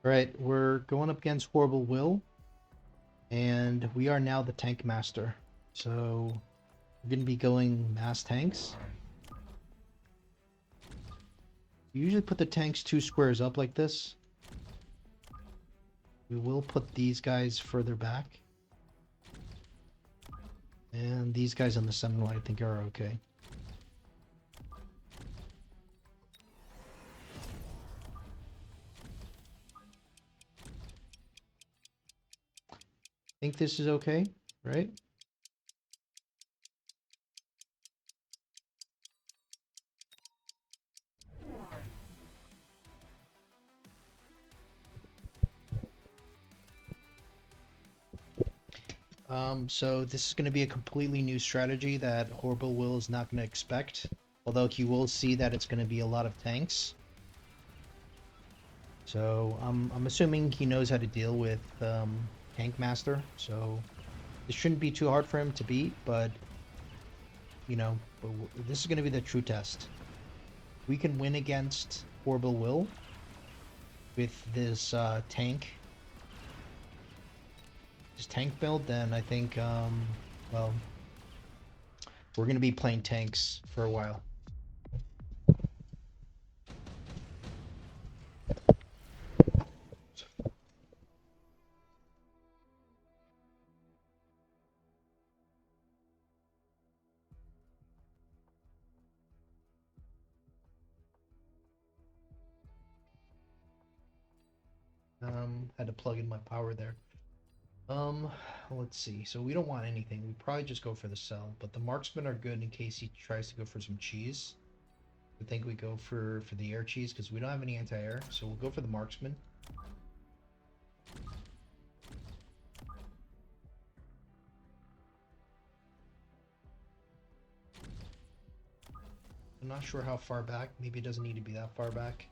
Alright, we're going up against Horrible Will, and we are now the tank master. So, we're going to be going mass tanks. You usually put the tanks 2 squares up like this. We will put these guys further back. And these guys on the center line I think are okay. I think this is okay, right? So this is going to be a completely new strategy that Horrible Will is not going to expect. Although he will see that it's going to be a lot of tanks. So I'm assuming he knows how to deal with Tank Master. So this shouldn't be too hard for him to beat, but you know, this is going to be the true test. We can win against Horrible Will with this tank build, then I think well, we're going to be playing tanks for a while. Had to plug in my power there. Let's see. So we don't want anything. We probably just go for the cell, but the marksmen are good in case he tries to go for some cheese. I think we go for the air cheese because we don't have any anti-air, so we'll go for the marksman. I'm not sure how far back. Maybe it doesn't need to be that far back.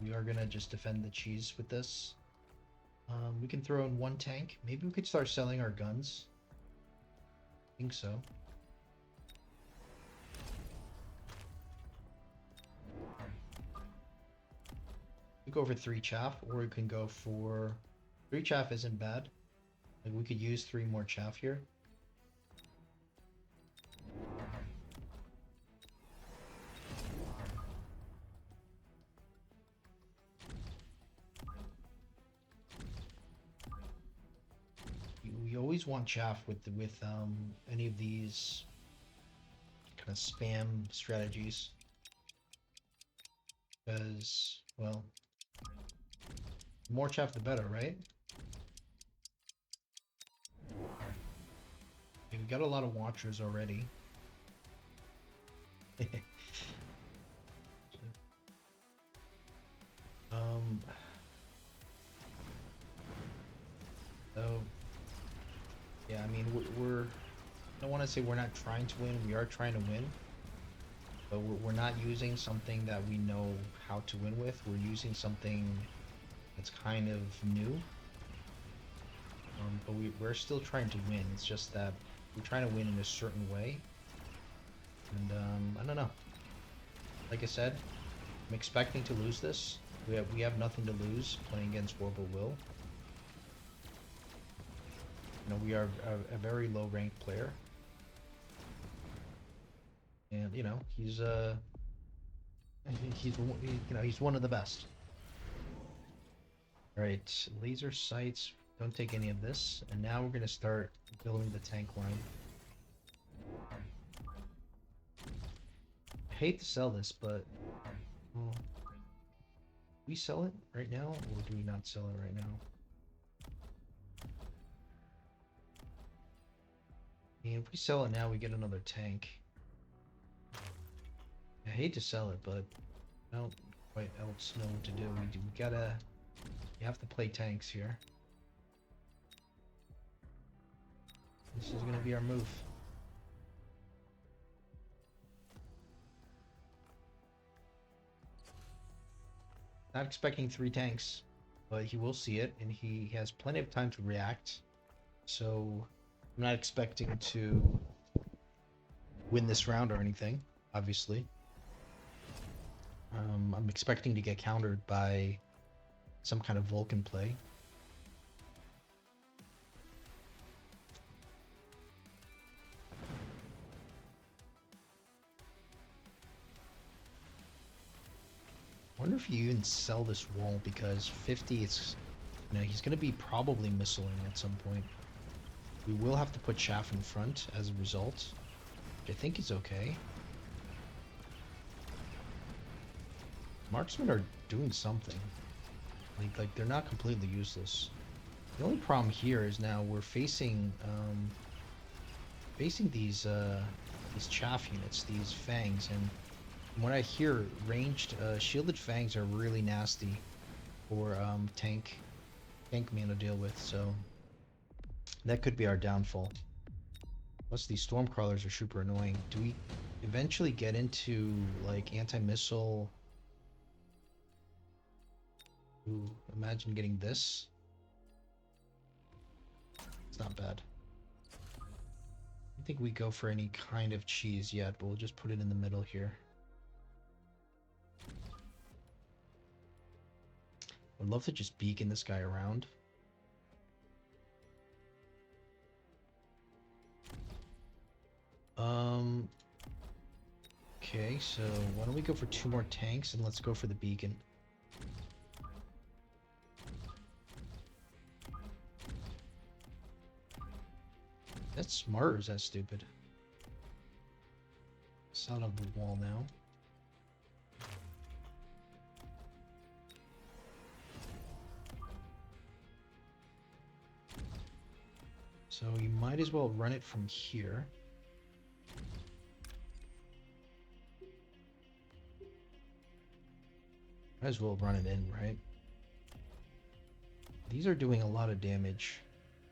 We are gonna just defend the cheese with this. We can throw in 1 tank. Maybe we could start selling our guns. I think so. We go for 3 chaff, or we can go for 3 chaff isn't bad. Like we could use 3 more chaff here. We always want chaff with any of these kind of spam strategies, because well, the more chaff the better, right? Okay, we got a lot of watchers already. um. So yeah, I mean we're I don't want to say we're not trying to win. We are trying to win, but we're not using something that we know how to win with. We're using something that's kind of new. But we're still trying to win. It's just that we're trying to win in a certain way. And I don't know. Like I said, I'm expecting to lose this. We have nothing to lose playing against Horrible Will. You know, we are a very low ranked player. And you know, he's he's one of the best. Alright, laser sights. Don't take any of this. And now we're gonna start building the tank line. I hate to sell this, but well, we sell it right now, or do we not sell it right now? And if we sell it now, we get another tank. I hate to sell it, but I don't quite else know what to do. We have to play tanks here. This is gonna be our move. Not expecting 3 tanks, but he will see it, and he has plenty of time to react. So I'm not expecting to win this round or anything, obviously. I'm expecting to get countered by some kind of Vulcan play. I wonder if you even sell this wall, because 50, it's, you know, he's going to be probably missiling at some point. We will have to put chaff in front as a result, which I think is okay. Marksmen are doing something. Like they're not completely useless. The only problem here is now we're facing these chaff units, these fangs, and from what I hear, ranged shielded fangs are really nasty for tank man to deal with. So that could be our downfall. Plus these storm crawlers are super annoying. Do we eventually get into like anti-missile? Ooh, imagine getting this. It's not bad. I don't think we go for any kind of cheese yet, but we'll just put it in the middle here. I'd love to just beacon this guy around. Okay, so why don't we go for 2 more tanks and let's go for the beacon. That's smart or is that stupid? It's out of the wall now. So you might as well run it from here. Might as well run it in, right? These are doing a lot of damage.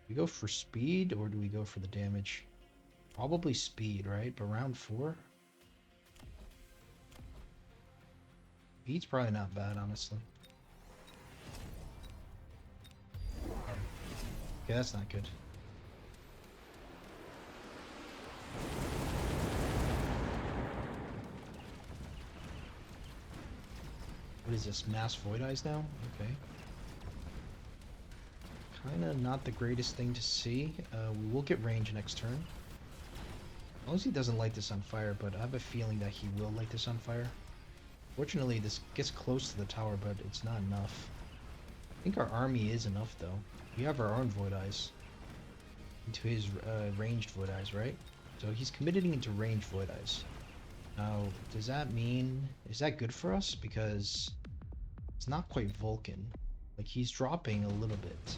Do we go for speed or do we go for the damage? Probably speed, right? But round 4? Speed's probably not bad, honestly. Okay, that's not good. What is this? Mass Void Eyes now? Okay. Kinda not the greatest thing to see. We will get range next turn. As long as he doesn't light this on fire, but I have a feeling that he will light this on fire. Fortunately, this gets close to the tower, but it's not enough. I think our army is enough, though. We have our own Void Eyes. Into his ranged Void Eyes, right? So he's committing into ranged Void Eyes. Now, does that mean... is that good for us? Because it's not quite Vulcan. Like, he's dropping a little bit.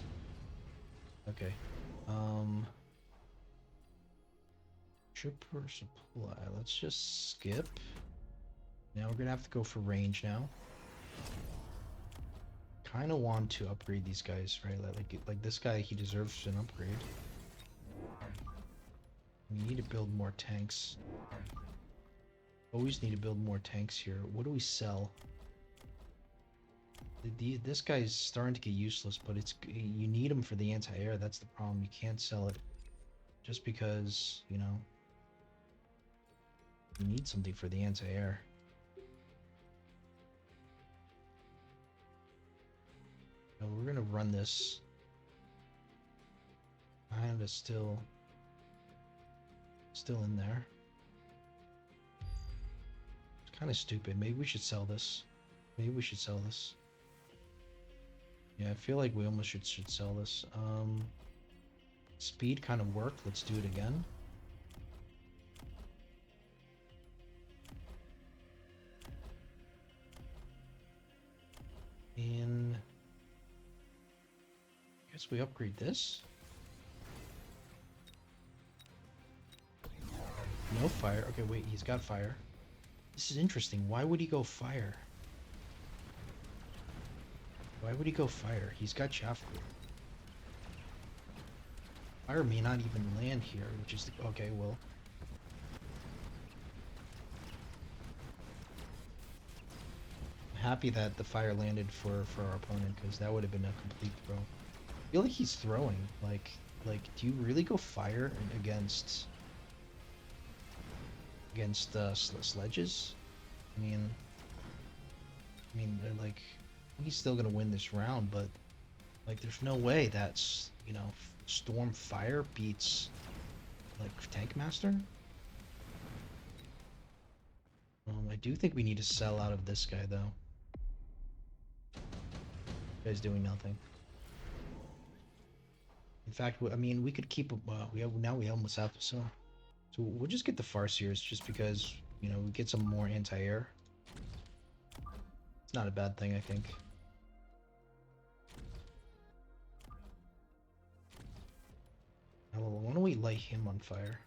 Okay. Tripper supply. Let's just skip. Now we're gonna have to go for range now. Kind of want to upgrade these guys, right? Like this guy, he deserves an upgrade. We need to build more tanks. Always need to build more tanks here. What do we sell? This guy's starting to get useless, but you need him for the anti-air. That's the problem. You can't sell it just because, you know, you need something for the anti-air. So we're gonna run this. And it's still in there. It's kind of stupid. Maybe we should sell this. Maybe we should sell this. Yeah, I feel like we almost should sell this. Speed kind of worked. Let's do it again. And I guess we upgrade this. No fire. Okay, wait, he's got fire. This is interesting. Why would he go fire? Why would he go fire? He's got chaff. Fire may not even land here, which is okay, well. I'm happy that the fire landed for our opponent, because that would have been a complete throw. I feel like he's throwing. Like, do you really go fire against sledges? I mean, they're like, He's still gonna win this round, but like, there's no way that's, you know, Storm Fire beats like Tank Master. I do think we need to sell out of this guy though. This guy's doing nothing. In fact, I mean, we could keep. We almost have to sell. So we'll just get the Farseers just because, you know, we get some more anti-air. It's not a bad thing, I think. Well, why don't we light him on fire?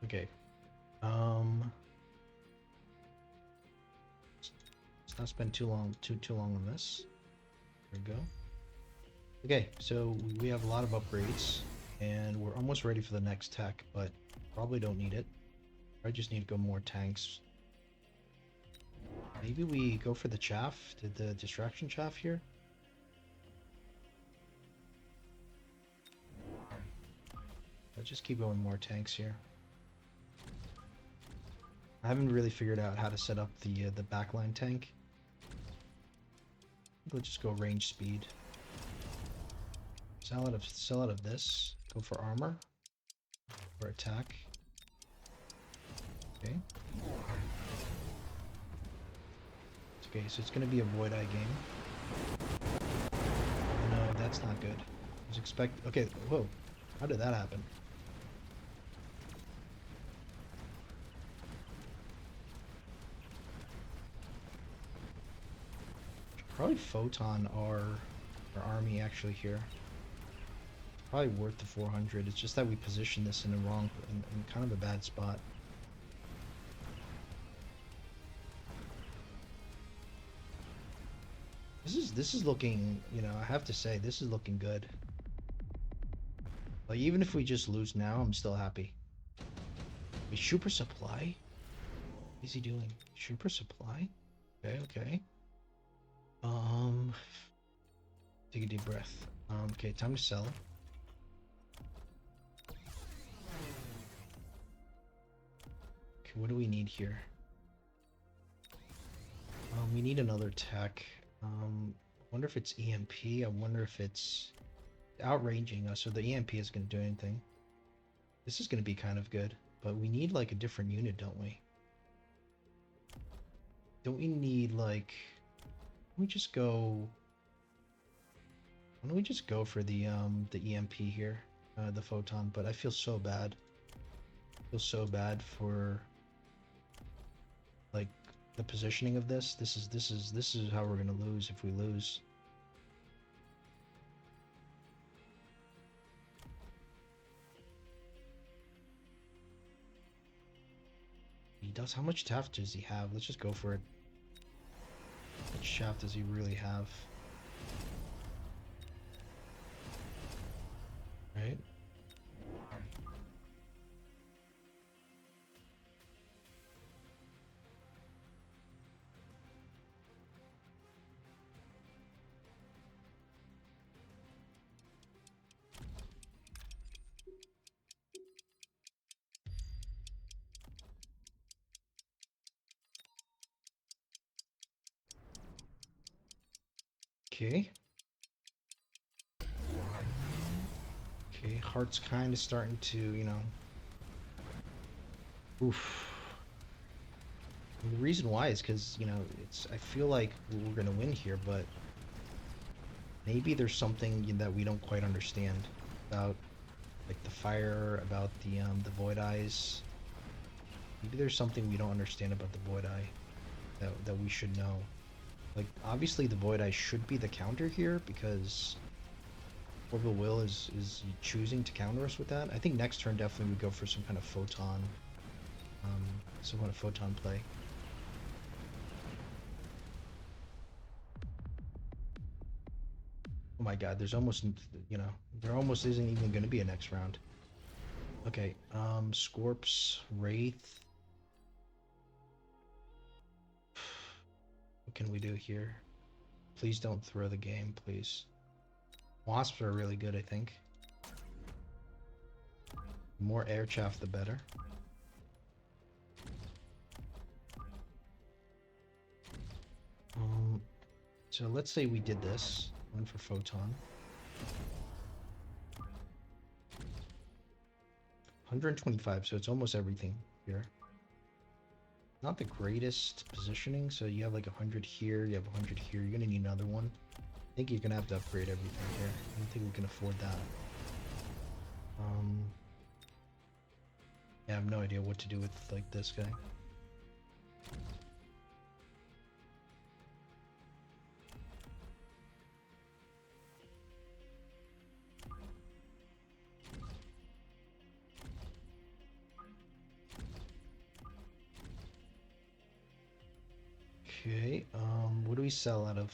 Okay. Let's not spend too long on this. There we go. Okay, so we have a lot of upgrades, and we're almost ready for the next tech, but probably don't need it. I just need to go more tanks. Maybe we go for the chaff, the distraction chaff here. Let's just keep going more tanks here. I haven't really figured out how to set up the backline tank. Let's just go range speed. Sell out of this. Go for armor. For attack. Okay. Okay, so it's gonna be a Void Eye game. No, that's not good. I was expect. Okay, whoa. How did that happen? Probably photon our army actually here. Probably worth the 400. It's just that we positioned this in kind of a bad spot. This is looking, you know, I have to say this is looking good. Like, even if we just lose now, I'm still happy. Wait, super supply? What is he doing? Super supply? Okay, okay. Take a deep breath. Okay, time to sell. Okay, what do we need here? We need another tech. I wonder if it's EMP. I wonder if it's outranging us, or the EMP is going to do anything. This is going to be kind of good, but we need like a different unit, don't we? Don't we need like? Let me just go. Why don't we just go for the EMP here, the photon? But I feel so bad. I feel so bad for like the positioning of this. This is how we're gonna lose if we lose. He does. How much shaft does he have? Let's just go for it. How much shaft does he really have? Right? Okay. Okay, heart's kind of starting to, you know. Oof. And the reason why is because, you know, I feel like we're gonna win here, but maybe there's something that we don't quite understand about, like the fire, about the Void Eyes. Maybe there's something we don't understand about the Void Eye that we should know. Like, obviously the Void Eye should be the counter here because Orbital Will is choosing to counter us with that. I think next turn definitely we go for some kind of photon, play. Oh my god, there's almost, you know, there almost isn't even going to be a next round. Okay, Scorps, Wraith. What can we do here? Please don't throw the game, please. Wasps are really good, I think. The more air chaff, the better. So let's say we did this. One for Photon. 125, so it's almost everything here. Not the greatest positioning, so you have like 100 here, you have 100 here, you're gonna need another one. I think you're gonna have to upgrade everything here. I don't think we can afford that. Yeah, I have no idea what to do with like this guy. Okay, what do we sell out of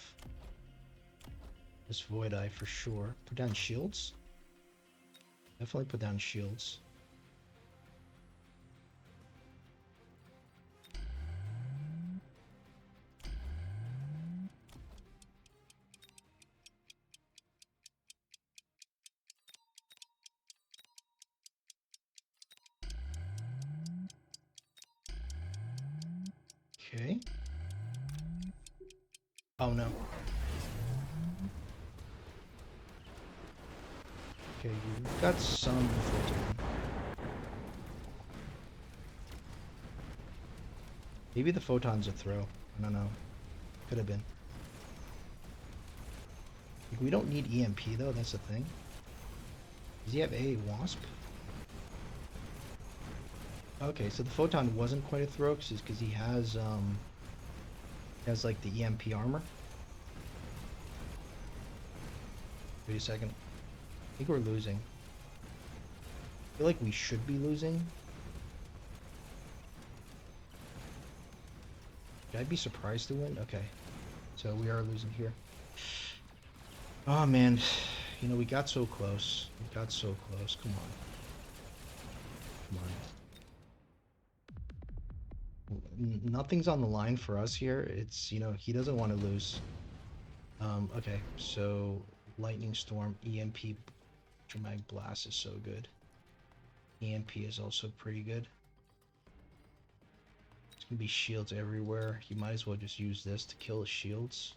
this Void Eye for sure? Put down shields? Definitely put down shields. Okay. Oh no. Okay, we've got some filtering. Maybe the photon's a throw. I don't know. Could have been. Like, we don't need EMP though, that's the thing. Does he have a wasp? Okay, so the photon wasn't quite a throw because he has like the EMP armor. Wait a second. I think we're losing. I feel like we should be losing. Should I be surprised to win? Okay. So we are losing here. Oh man. You know, we got so close. We got so close. Come on. Come on. Nothing's on the line for us here. It's, you know, he doesn't want to lose. Okay. So Lightning Storm, EMP, Dramatic Blast is so good. EMP is also pretty good. There's gonna be shields everywhere. You might as well just use this to kill the shields.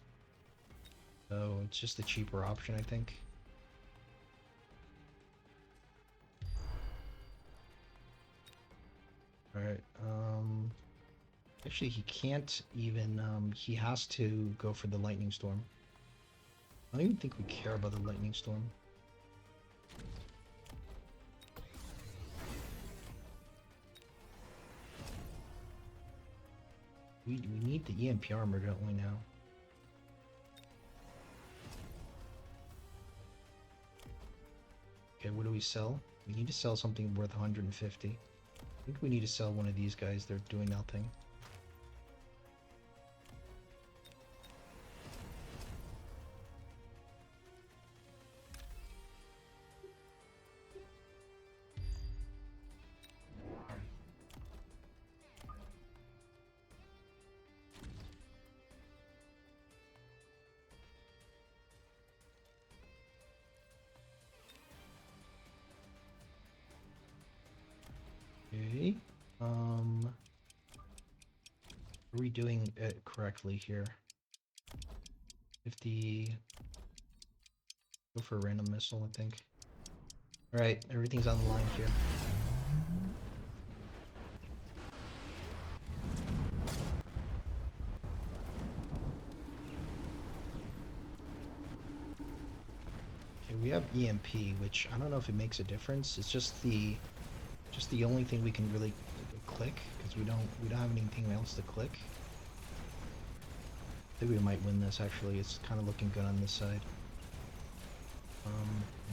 So it's just the cheaper option, I think. Alright, actually he can't even, he has to go for the Lightning Storm. I don't even think we care about the Lightning Storm. We need the EMP armor, don't we now? Okay, what do we sell? We need to sell something worth 150. I think we need to sell one of these guys. They're doing nothing. Okay. Are we doing it correctly here? 50. Go for a random missile, I think. Alright, everything's on the line here. Okay, we have EMP, which I don't know if it makes a difference. It's just the only thing we can really click, because we don't have anything else to click. I think we might win this actually. It's kind of looking good on this side.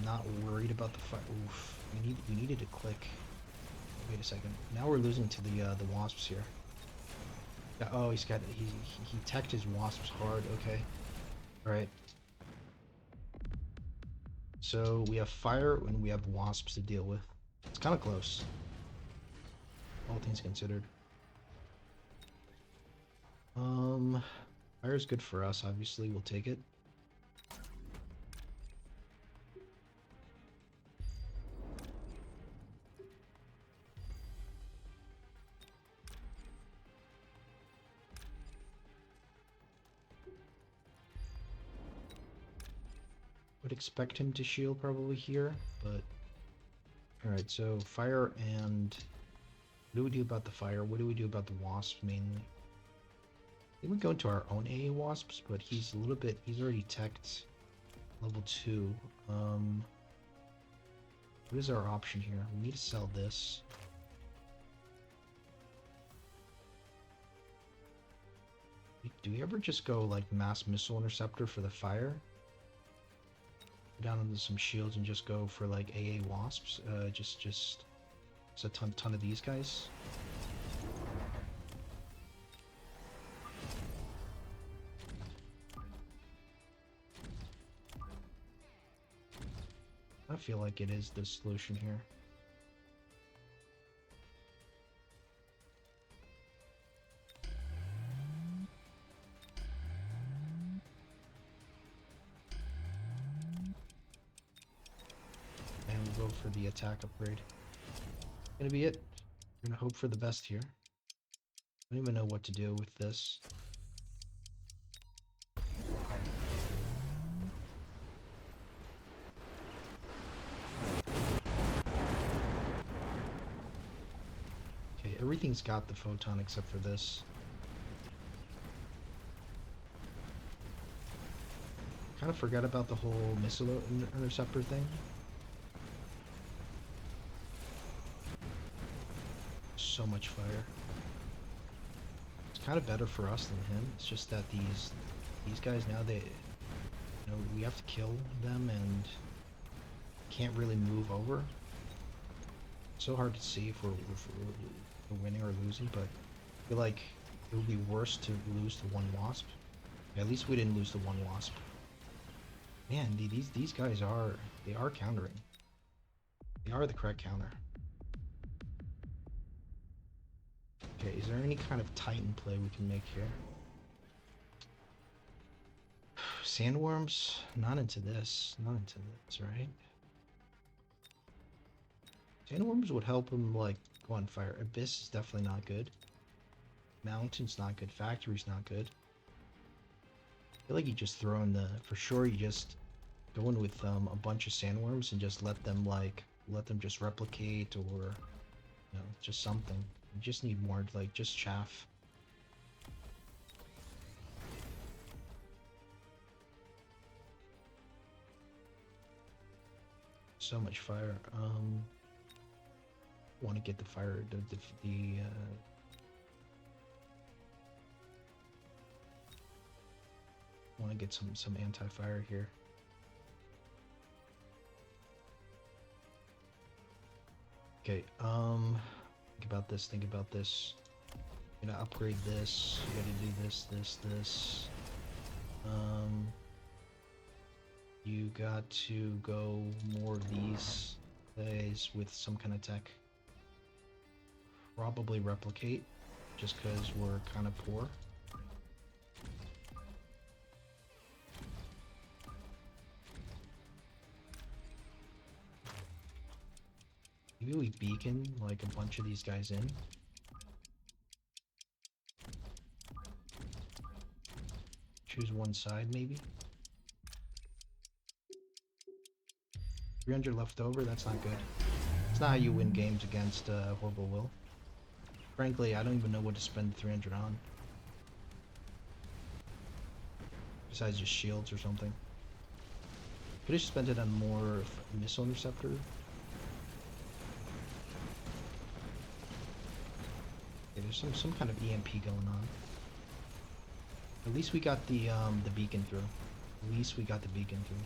Not worried about the fight. Oof. We needed to click. Wait a second. Now we're losing to the wasps here. Yeah, oh, he teched his wasps hard. Okay. All right. So we have fire and we have wasps to deal with. It's kind of close, all things considered. Fire is good for us, obviously. We'll take it. Would expect him to shield probably here, but... Alright, so fire and... What do we do about the fire? What do we do about the wasps, mainly? I think we go into our own AA wasps, but he's a little bit... He's already teched level 2. What is our option here? We need to sell this. Do we ever just go, like, mass missile interceptor for the fire? Down into some shields and just go for like AA wasps. Just a ton of these guys. I feel like it is the solution here. Go for the attack upgrade. Gonna be it. We're gonna hope for the best here. I don't even know what to do with this. Okay, everything's got the photon except for this. Kind of forgot about the whole missile interceptor thing. So much fire. It's kind of better for us than him. It's just that these guys now, they, you know, we have to kill them and can't really move over. It's so hard to see if we're winning or losing, but I feel like it would be worse to lose to one wasp. Yeah, at least we didn't lose to one wasp. Man, these guys are countering. They are the correct counter. Okay, is there any kind of Titan play we can make here? Sandworms? Not into this. Not into this, right? Sandworms would help him, like, go on fire. Abyss is definitely not good. Mountain's not good. Factory's not good. I feel like you just throw in the... For sure, you just go in with a bunch of sandworms and just let them just replicate, or, you know, just something. You just need more, like, just chaff. So much fire. Want to get the fire, want to get some anti-fire here. Okay, think about this, You gotta upgrade this, you gotta do this. You got to go more of these guys with some kind of tech. Probably replicate, just because we're kind of poor. Maybe we beacon like a bunch of these guys in. Choose one side, maybe. 300 left over, that's not good. It's not how you win games against Horrible Will. Frankly, I don't even know what to spend 300 on. Besides just shields or something. Could have spent it on more missile interceptor. Okay, there's some kind of EMP going on. At least we got the beacon through. At least we got the beacon through.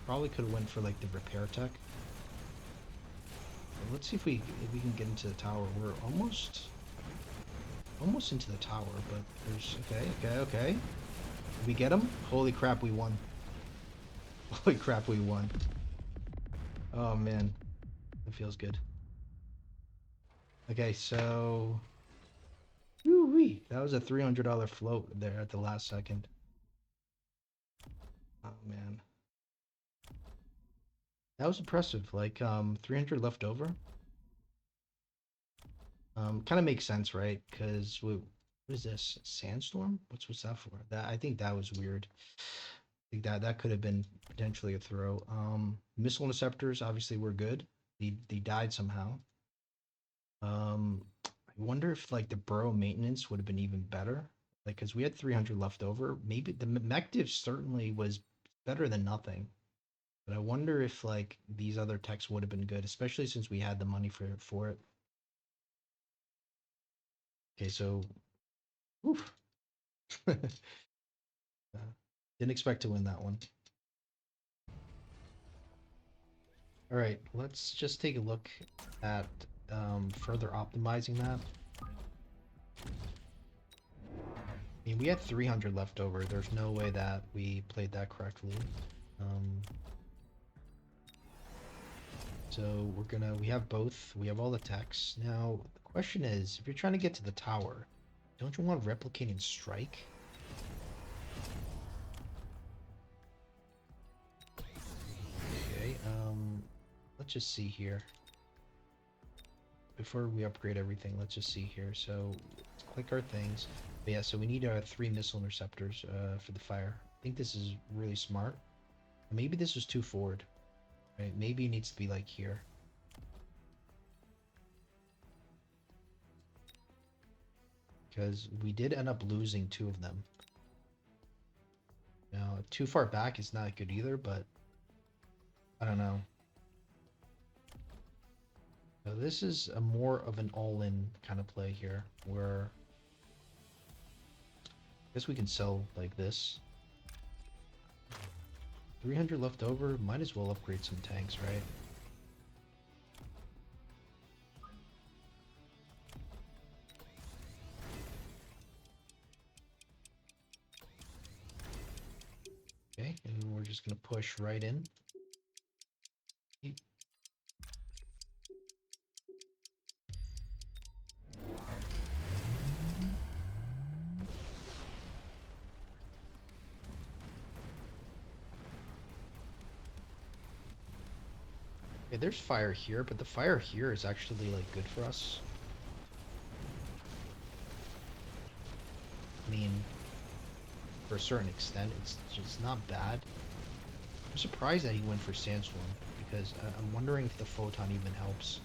Probably could have went for like the repair tech. But let's see if we can get into the tower. We're almost into the tower, but there's okay. Did we get him? Holy crap, we won. Holy crap, we won. Oh man, it feels good. Okay, so woo-wee, that was a $300 float there at the last second. Oh man, that was impressive. Like 300 left over. Kind of makes sense, right? Because what is this? Sandstorm? What's that for? That I think that was weird. I think that could have been potentially a throw. Missile interceptors obviously were good. They died somehow. I wonder if like the burrow maintenance would have been even better. Like, because we had 300 left over. Maybe the mech div certainly was better than nothing. But I wonder if like these other techs would have been good, especially since we had the money for it. Okay, so oof. Didn't expect to win that one. All right, let's just take a look at further optimizing that. I mean, we had 300 left over. There's no way that we played that correctly. Um, so we have both. We have all the techs. Now, the question is, if you're trying to get to the tower, don't you want replicating strike? Okay, let's just see here. Before we upgrade everything, let's just see here. So let's click our things. But yeah, so we need 3 missile interceptors for the fire. I think this is really smart. Maybe this was too forward. Right? Maybe it needs to be like here. Because we did end up losing 2 of them. Now, too far back is not good either, but I don't know. So this is a more of an all-in kind of play here, where I guess we can sell like this. 300 left over, might as well upgrade some tanks, right? Okay, and we're just gonna push right in. Okay, there's fire here, but the fire here is actually like good for us. I mean, for a certain extent, it's just not bad. I'm surprised that he went for Sandstorm, because I'm wondering if the Photon even helps.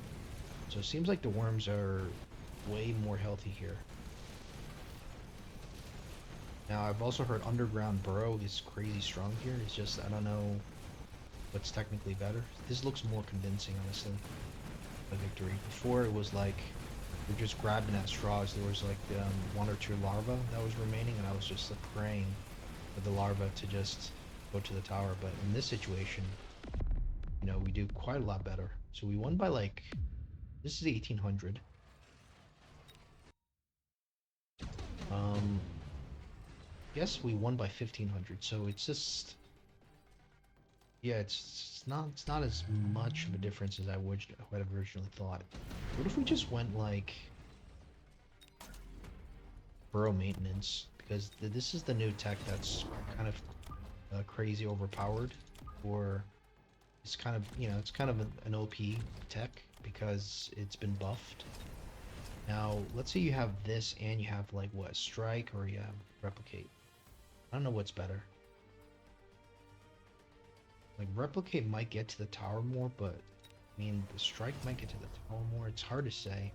So it seems like the worms are way more healthy here. Now, I've also heard Underground Burrow is crazy strong here. It's just, I don't know what's technically better. This looks more convincing, honestly, a victory. Before, it was like, we're just grabbing at straws. There was like 1 or 2 larvae that was remaining, and I was just like, praying for the larva to just go to the tower. But in this situation, you know, we do quite a lot better. So we won by like, this is 1800. Yes, we won by 1500. So it's just, yeah, it's not as much of a difference as I would have originally thought. What if we just went like burrow maintenance? Because this is the new tech that's kind of crazy overpowered, or it's kind of, you know, it's kind of an OP tech because it's been buffed. Now, let's say you have this and you have like what, strike, or you have replicate. I don't know what's better. Like replicate might get to the tower more, but I mean the strike might get to the tower more. It's hard to say.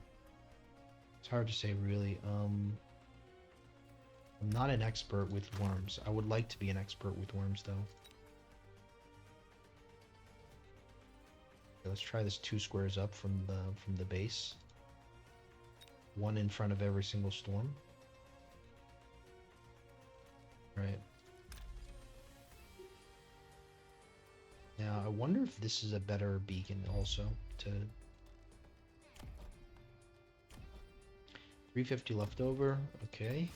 It's hard to say really. I'm not an expert with worms. I would like to be an expert with worms though. Okay, let's try this 2 squares up from the base. 1 in front of every single storm. Right. Now I wonder if this is a better beacon also to 350 left over. Okay.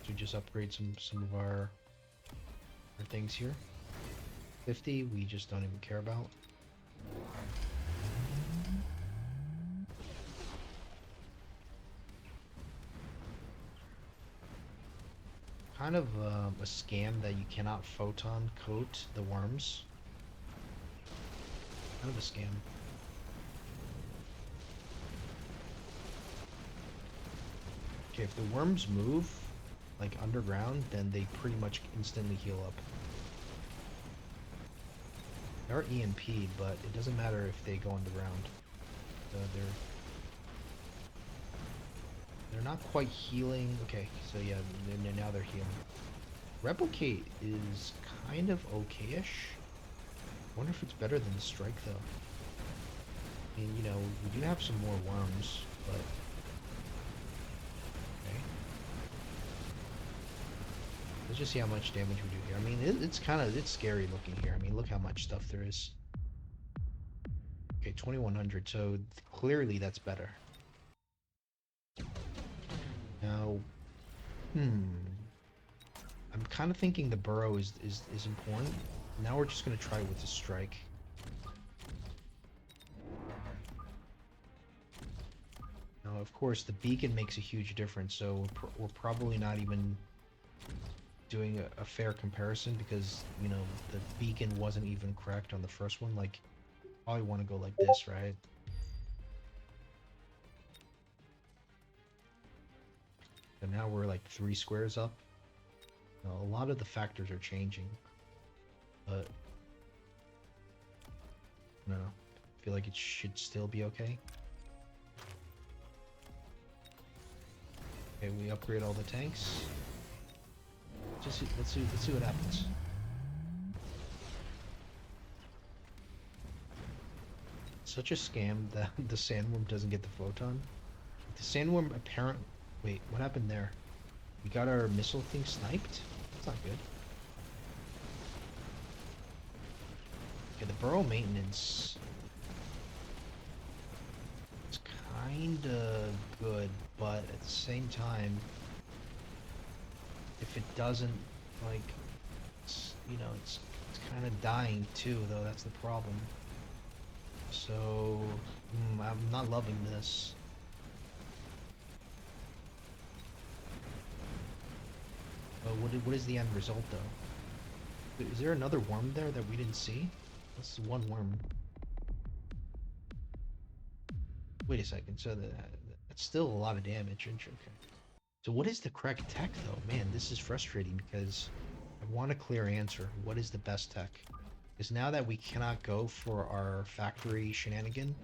So just upgrade some of our Our things here. 50, we just don't even care about. Kind of a scam that you cannot photon coat the worms. Kind of a scam. Okay, if the worms move, like underground, then they pretty much instantly heal up. They're EMP'd, but it doesn't matter if they go underground. They're not quite healing. Okay, so yeah, now they're healing. Replicate is kind of okay-ish. Wonder if it's better than the strike though. I mean, you know, we do have some more worms, but okay. Let's just see how much damage we do here. I mean, it's scary looking here. I mean, look how much stuff there is. Okay, 2100. So clearly that's better. Now, I'm kind of thinking the burrow is important. Now we're just gonna try with the strike. Now, of course, the beacon makes a huge difference, so we're probably not even doing a fair comparison because, you know, the beacon wasn't even correct on the first one. Like, probably want to go like this, right? So now we're like 3 squares up. Now, a lot of the factors are changing, but I don't know. I feel like it should still be okay. Okay, we upgrade all the tanks. Let's see what happens. Such a scam that the Sandworm doesn't get the photon. The Sandworm apparent. Wait, what happened there? We got our missile thing sniped? That's not good. Okay, the burrow maintenance is kinda good, but at the same time, if it doesn't, like, you know, it's kind of dying too, though. That's the problem. So, I'm not loving this. But what is the end result, though? Is there another worm there that we didn't see? That's one worm. Wait a second. So that's still a lot of damage. Okay. So what is the correct tech, though? Man, this is frustrating because I want a clear answer. What is the best tech? Because now that we cannot go for our factory shenanigan,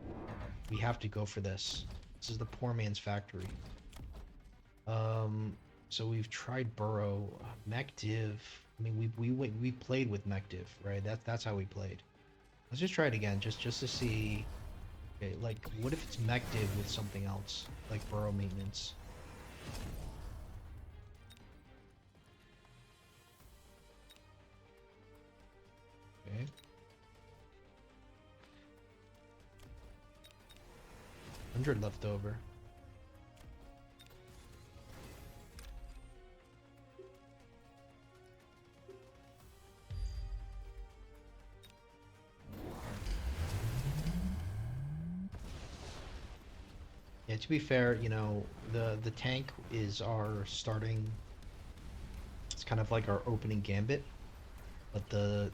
we have to go for this. This is the poor man's factory. So we've tried burrow, mech div. I mean, we played with mech div, right? That's how we played. Let's just try it again, just to see. Okay, like, what if it's mech div with something else, like burrow maintenance? Okay. 100 left over. Yeah, to be fair, you know, the tank is our starting. It's kind of like our opening gambit, but the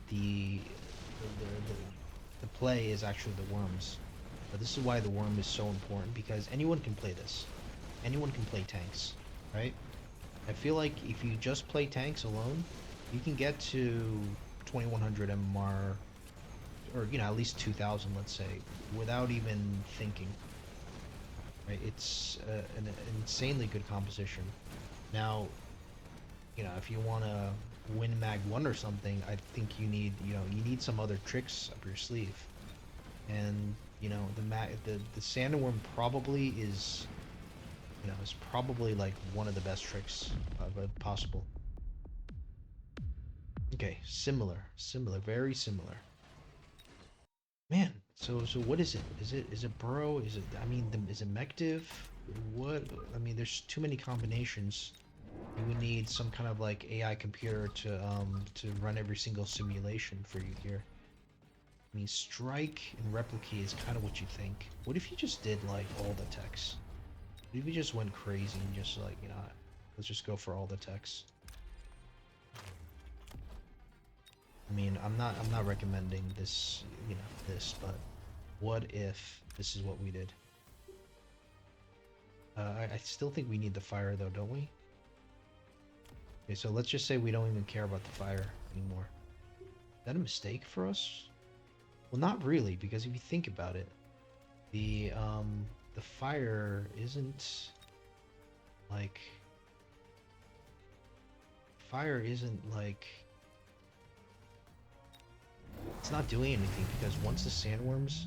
play is actually the worms. But this is why the worm is so important because anyone can play this. Anyone can play tanks, right? I feel like if you just play tanks alone, you can get to 2100 MMR, or you know, at least 2000, let's say, without even thinking. Right? It's an insanely good composition. Now, you know, if you want to win Mag 1 or something, I think you need some other tricks up your sleeve. And, you know, the Sandworm probably is, you know, is probably like one of the best tricks possible. Okay, similar, very similar. Man, so what is it? Is it burrow? Is it, I mean, is it mech div? What? I mean, there's too many combinations. You would need some kind of like AI computer to run every single simulation for you here. I mean, strike and replicate is kind of what you think. What if you just did like all the techs? What if you just went crazy and just like, you know, let's just go for all the techs. I mean, I'm not recommending this, you know, this, but what if this is what we did? I still think we need the fire though, don't we? Okay, so let's just say we don't even care about the fire anymore. Is that a mistake for us? Well, not really, because if you think about it, the fire isn't like fire isn't like it's not doing anything because once the sandworms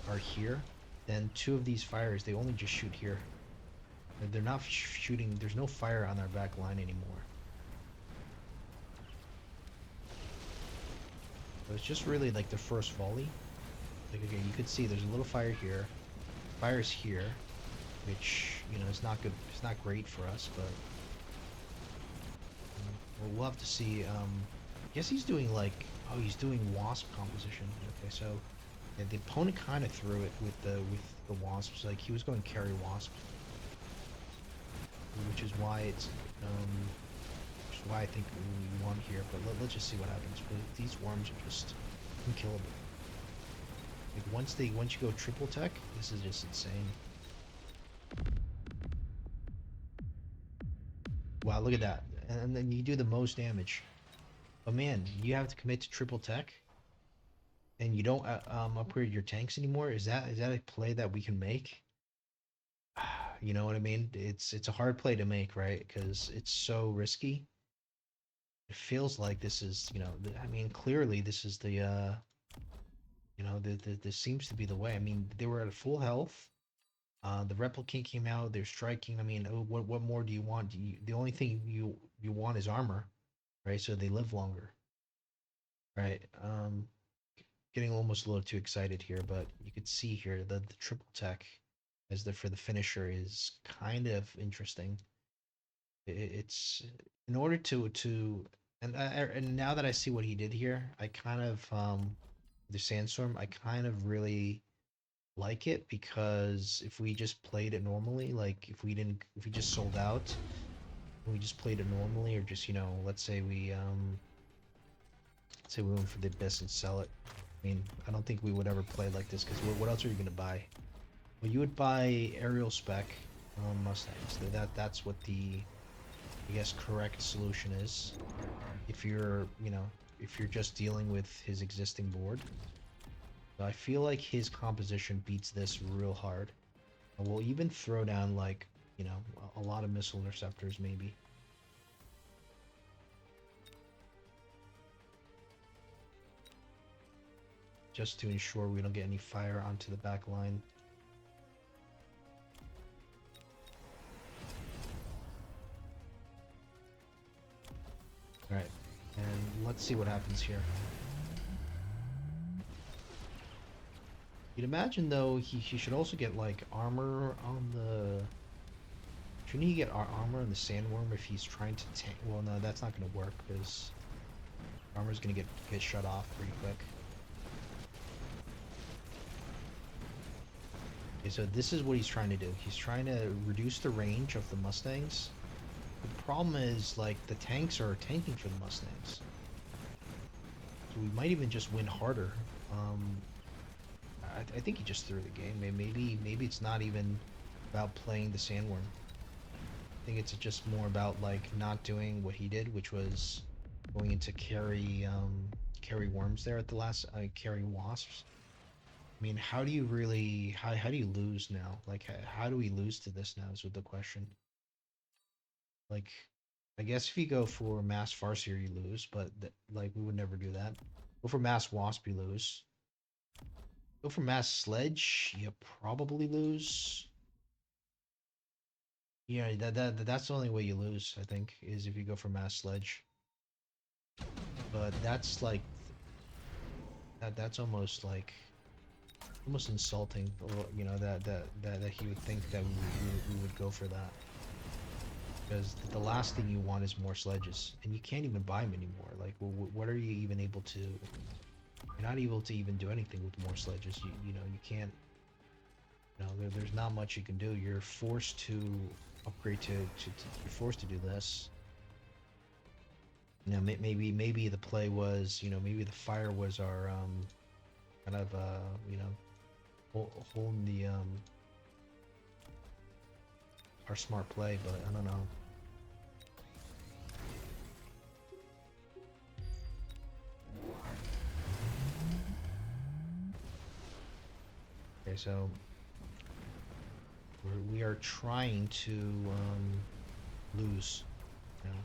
are here, then two of these fires they only just shoot here. They're not shooting. There's no fire on our back line anymore. So it's just really like the first volley. Like again, you could see there's a little fire here. Fire's here, which you know is not good. It's not great for us, but we'll have to see. I guess he's doing like he's doing wasp composition. Okay, so yeah, the opponent kind of threw it with the wasps. Like he was going carry wasp, which is why it's which is why I think we won here. But let's just see what happens. But these worms are just unkillable. Like once you go triple tech, this is just insane. Wow, look at that. And then you do the most damage. But man, you have to commit to triple tech and you don't upgrade your tanks anymore. Is that a play that we can make? You know what I mean? It's a hard play to make, right? Because it's so risky. It feels like this is, you know, I mean, clearly this is the you know, this seems to be the way. I mean, they were at full health. The replicant came out. They're striking. I mean, what more do you want? The only thing you want is armor, right? So they live longer, right? Getting almost a little too excited here, but you could see here that the triple tech as for the finisher is kind of interesting. It's in order and now that I see what he did here, I kind of the sandstorm, I kind of really like it because if we just played it normally, like if we just sold out, and we just played it normally, or just you know, let's say we went for the abyss and sell it. I mean, I don't think we would ever play like this because what else are you gonna buy? Well, you would buy aerial spec Mustangs. That's what the I guess correct solution is. If you're you know if you're just dealing with his existing board. So I feel like his composition beats this real hard. And we'll even throw down like you know a lot of missile interceptors maybe. Just to ensure we don't get any fire onto the back line. Alright, and let's see what happens here. You'd imagine though he should also get like armor on the... Shouldn't he get armor on the Sandworm if he's trying to tank? Well no, that's not going to work because armor's going to get shut off pretty quick. Okay, so this is what he's trying to do. He's trying to reduce the range of the Mustangs. The problem is, like, the tanks are tanking for the Mustangs. So we might even just win harder. I think he just threw the game. Maybe it's not even about playing the Sandworm. I think it's just more about, like, not doing what he did, which was going into carry worms there at the last... carry wasps. I mean, how do you really... How do you lose now? Like, how do we lose to this now is what the question. Like, I guess if you go for mass farseer, you lose, but like we would never do that. Go for mass wasp, you lose. Go for mass sledge, you probably lose. Yeah, that's the only way you lose, I think, is if you go for mass sledge. But that's like that's almost like almost insulting, or you know that he would think that we would go for that. because the last thing you want is more sledges, and you can't even buy them anymore. Like, what are you even able to? You're not able to even do anything with more sledges. You know you can't. You know there's not much you can do. You're forced to upgrade you're forced to do this. You know, maybe the play was, you know, maybe the fire was our kind of you know, holding the our smart play, but I don't know. Okay, so we are trying to lose. You know?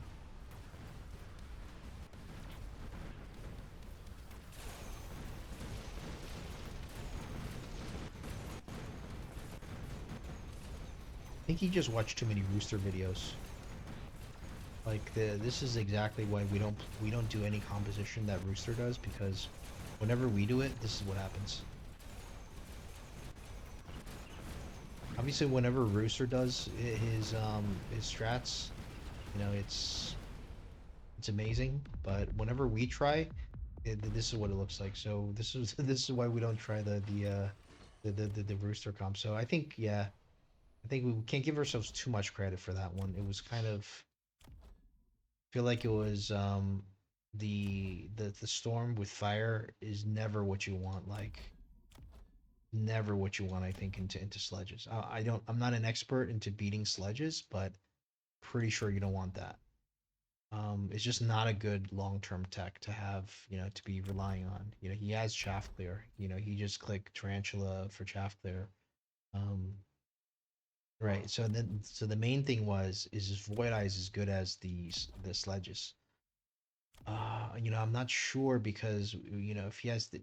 I think he just watched too many rooster videos. Like this is exactly why we don't do any composition that rooster does, because whenever we do it, this is what happens. Obviously, whenever rooster does his strats, you know, it's amazing. But whenever we try, this is what it looks like. So this is this is why we don't try the rooster comp. So I think, yeah, I think we can't give ourselves too much credit for that one. It was kind of, feel like it was the storm with fire is never what you want. Like, never what you want. I think into sledges. I don't. I'm not an expert into beating sledges, but pretty sure you don't want that. It's just not a good long-term tech to have, you know, to be relying on. You know, he has chaff clear. You know, he just clicked tarantula for chaff clear. Um, right. So the main thing is his void eyes as good as the sledges. You know, I'm not sure because, you know, if he has the,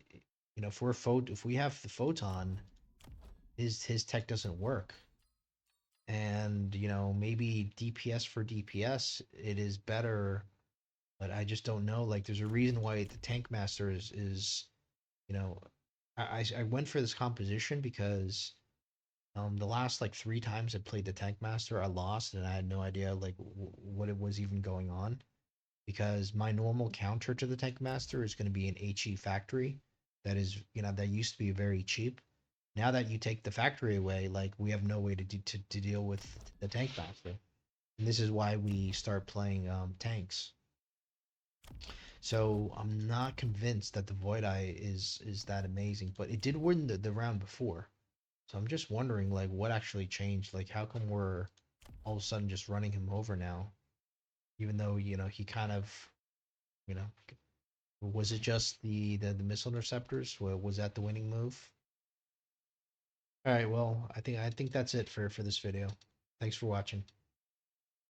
you know, if we have the photon, his tech doesn't work. And, you know, maybe DPS for DPS, it is better, but I just don't know. Like, there's a reason why the tank master is, you know, I went for this composition because the last like three times I played the tank master, I lost and I had no idea like what it was even going on, because my normal counter to the tank master is going to be an HE factory that is, you know, that used to be very cheap. Now that you take the factory away, like, we have no way to deal with the tank master. And this is why we start playing tanks. So I'm not convinced that the Void Eye is that amazing, but it did win the round before. So I'm just wondering, like, what actually changed? Like, how come we're all of a sudden just running him over now? Even though, you know, he kind of, you know, was it just the missile interceptors? Was that the winning move? All right, well, I think that's it for this video. Thanks for watching.